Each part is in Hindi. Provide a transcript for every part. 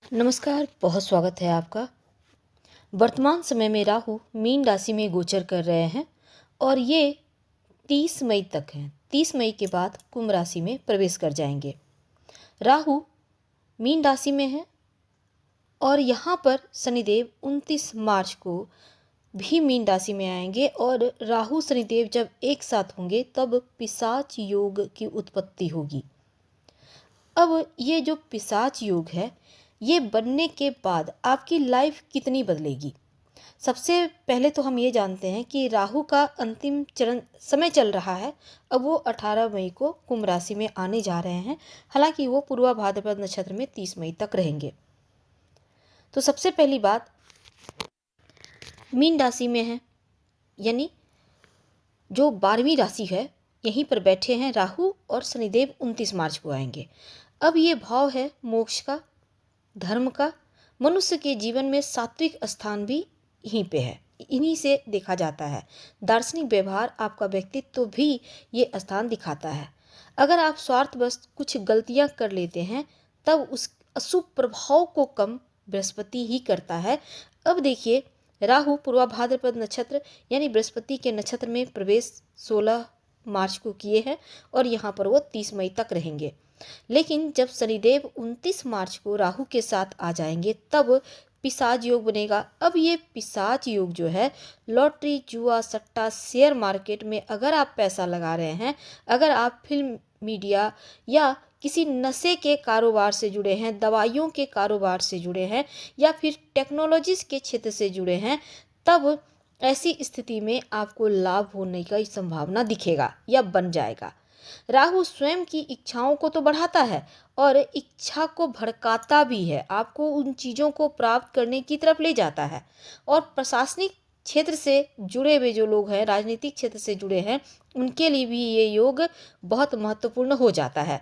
नमस्कार, बहुत स्वागत है आपका। वर्तमान समय में राहु मीन राशि में गोचर कर रहे हैं और ये 30 मई तक हैं। 30 मई के बाद कुंभ राशि में प्रवेश कर जाएंगे। राहु मीन राशि में है और यहाँ पर शनिदेव 29 मार्च को भी मीन राशि में आएंगे और राहु शनिदेव जब एक साथ होंगे तब पिशाच योग की उत्पत्ति होगी। अब ये जो पिशाच योग है, ये बनने के बाद आपकी लाइफ कितनी बदलेगी। सबसे पहले तो हम ये जानते हैं कि राहु का अंतिम चरण समय चल रहा है। अब वो 18 मई को कुंभ राशि में आने जा रहे हैं। हालांकि वो पूर्वा भाद्रपद नक्षत्र में 30 मई तक रहेंगे। तो सबसे पहली बात, मीन राशि में है, यानी जो 12वीं राशि है, यहीं पर बैठे हैं राहु और शनिदेव 29 मार्च को आएंगे। अब ये भाव है मोक्ष का, धर्म का। मनुष्य के जीवन में सात्विक स्थान भी यहीं पे है, इन्हीं से देखा जाता है। दार्शनिक व्यवहार, आपका व्यक्तित्व भी ये स्थान दिखाता है। अगर आप स्वार्थवश कुछ गलतियां कर लेते हैं तब उस अशुभ प्रभाव को कम बृहस्पति ही करता है। अब देखिए, राहु पूर्वा भाद्रपद नक्षत्र यानी बृहस्पति के नक्षत्र में प्रवेश 16 मार्च को किए हैं और यहाँ पर वो 30 मई तक रहेंगे। लेकिन जब शनिदेव 29 मार्च को राहु के साथ आ जाएंगे तब पिशाच योग बनेगा। अब ये पिशाच योग जो है, लॉटरी, जुआ, सट्टा, शेयर मार्केट में अगर आप पैसा लगा रहे हैं, अगर आप फिल्म, मीडिया या किसी नशे के कारोबार से जुड़े हैं, दवाइयों के कारोबार से जुड़े हैं या फिर टेक्नोलॉजी के क्षेत्र से जुड़े हैं, तब ऐसी स्थिति में आपको लाभ होने की संभावना दिखेगा या बन जाएगा। राहु स्वयं की इच्छाओं को तो बढ़ाता है और इच्छा को भड़काता भी है, आपको उन चीज़ों को प्राप्त करने की तरफ ले जाता है। और प्रशासनिक क्षेत्र से जुड़े हुए जो लोग हैं, राजनीतिक क्षेत्र से जुड़े हैं, उनके लिए भी ये योग बहुत महत्वपूर्ण हो जाता है।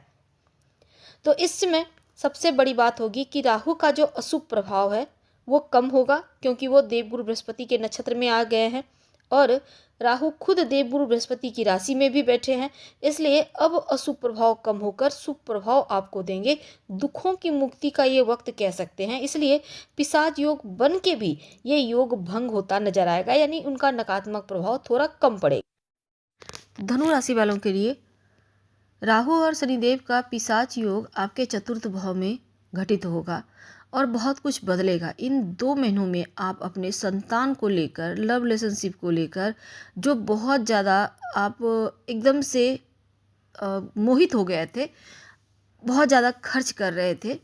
तो इसमें सबसे बड़ी बात होगी कि राहु का जो अशुभ प्रभाव है वो कम होगा, क्योंकि वो देवगुरु बृहस्पति के नक्षत्र में आ गए हैं और राहु खुद देवगुरु बृहस्पति की राशि में भी बैठे हैं। इसलिए अब अशुभ प्रभाव कम होकर शुभ प्रभाव आपको देंगे। दुखों की मुक्ति का ये वक्त कह सकते हैं। इसलिए पिशाच योग बन के भी ये योग भंग होता नजर आएगा, यानी उनका नकारात्मक प्रभाव थोड़ा कम पड़ेगा। धनु राशि वालों के लिए राहु और शनिदेव का पिशाच योग आपके चतुर्थ भाव में घटित होगा और बहुत कुछ बदलेगा। इन 2 महीनों में आप अपने संतान को लेकर, लव रिलेशनशिप को लेकर जो बहुत ज़्यादा आप एकदम से मोहित हो गए थे, बहुत ज़्यादा खर्च कर रहे थे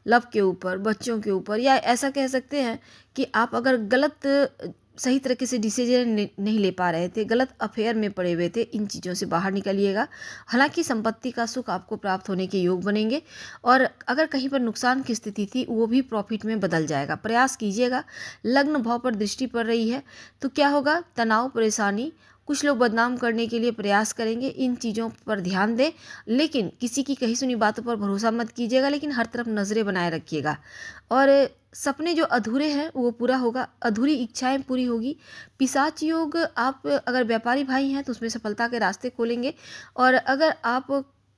लव के ऊपर, बच्चों के ऊपर, या ऐसा कह सकते हैं कि आप अगर गलत सही तरीके से डिसीजन नहीं ले पा रहे थे, गलत अफेयर में पड़े हुए थे, इन चीज़ों से बाहर निकलिएगा। हालांकि संपत्ति का सुख आपको प्राप्त होने के योग बनेंगे और अगर कहीं पर नुकसान की स्थिति थी वो भी प्रॉफिट में बदल जाएगा। प्रयास कीजिएगा। लग्न भाव पर दृष्टि पड़ रही है तो क्या होगा, तनाव, परेशानी, कुछ लोग बदनाम करने के लिए प्रयास करेंगे। इन चीज़ों पर ध्यान दें, लेकिन किसी की कही सुनी बातों पर भरोसा मत कीजिएगा, लेकिन हर तरफ नज़रें बनाए रखिएगा। और सपने जो अधूरे हैं वो पूरा होगा, अधूरी इच्छाएं पूरी होगी। पिशाच योग, आप अगर व्यापारी भाई हैं तो उसमें सफलता के रास्ते खोलेंगे और अगर आप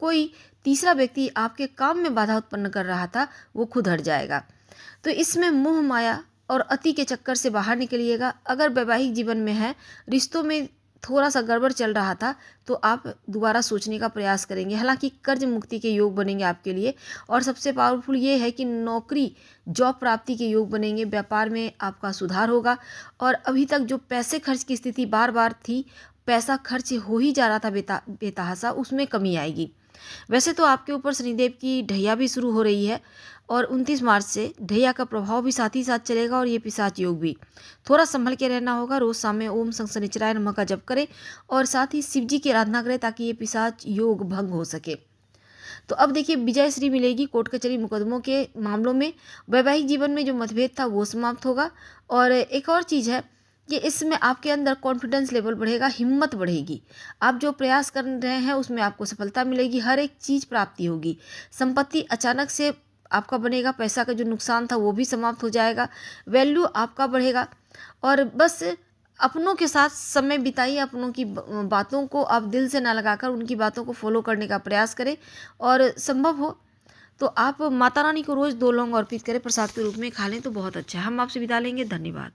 कोई तीसरा व्यक्ति आपके काम में बाधा उत्पन्न कर रहा था वो खुद हट जाएगा। तो इसमें मोह माया और अति के चक्कर से बाहर निकलिएगा। अगर वैवाहिक जीवन में है, रिश्तों में थोड़ा सा गड़बड़ चल रहा था तो आप दोबारा सोचने का प्रयास करेंगे। हालांकि कर्ज मुक्ति के योग बनेंगे आपके लिए और सबसे पावरफुल ये है कि नौकरी, जॉब प्राप्ति के योग बनेंगे। व्यापार में आपका सुधार होगा और अभी तक जो पैसे खर्च की स्थिति बार बार थी, पैसा खर्च हो ही जा रहा था बेतहासा, उसमें कमी आएगी। वैसे तो आपके ऊपर शनिदेव की ढैया भी शुरू हो रही है और 29 मार्च से ढैया का प्रभाव भी साथ ही साथ चलेगा और ये पिशाच योग भी। थोड़ा संभल के रहना होगा। रोज शाम में ओम संग शनिचराय नमः का जप करें और साथ ही शिव जी की आराधना करें ताकि ये पिशाच योग भंग हो सके। तो अब देखिए, विजय श्री मिलेगी कोर्ट कचहरी मुकदमों के मामलों में। वैवाहिक जीवन में जो मतभेद था वो समाप्त होगा। और एक और चीज़ है कि इसमें आपके अंदर कॉन्फिडेंस लेवल बढ़ेगा, हिम्मत बढ़ेगी। आप जो प्रयास कर रहे हैं उसमें आपको सफलता मिलेगी, हर एक चीज़ प्राप्ति होगी। संपत्ति अचानक से आपका बनेगा, पैसा का जो नुकसान था वो भी समाप्त हो जाएगा, वैल्यू आपका बढ़ेगा। और बस अपनों के साथ समय बिताइए, अपनों की बातों को आप दिल से ना लगाकर उनकी बातों को फॉलो करने का प्रयास करें और संभव हो तो आप माता रानी को रोज़ 2 लौंग अर्पित करें, प्रसाद के रूप में खा लें तो बहुत अच्छा है। हम आपसे विदा लेंगे, धन्यवाद।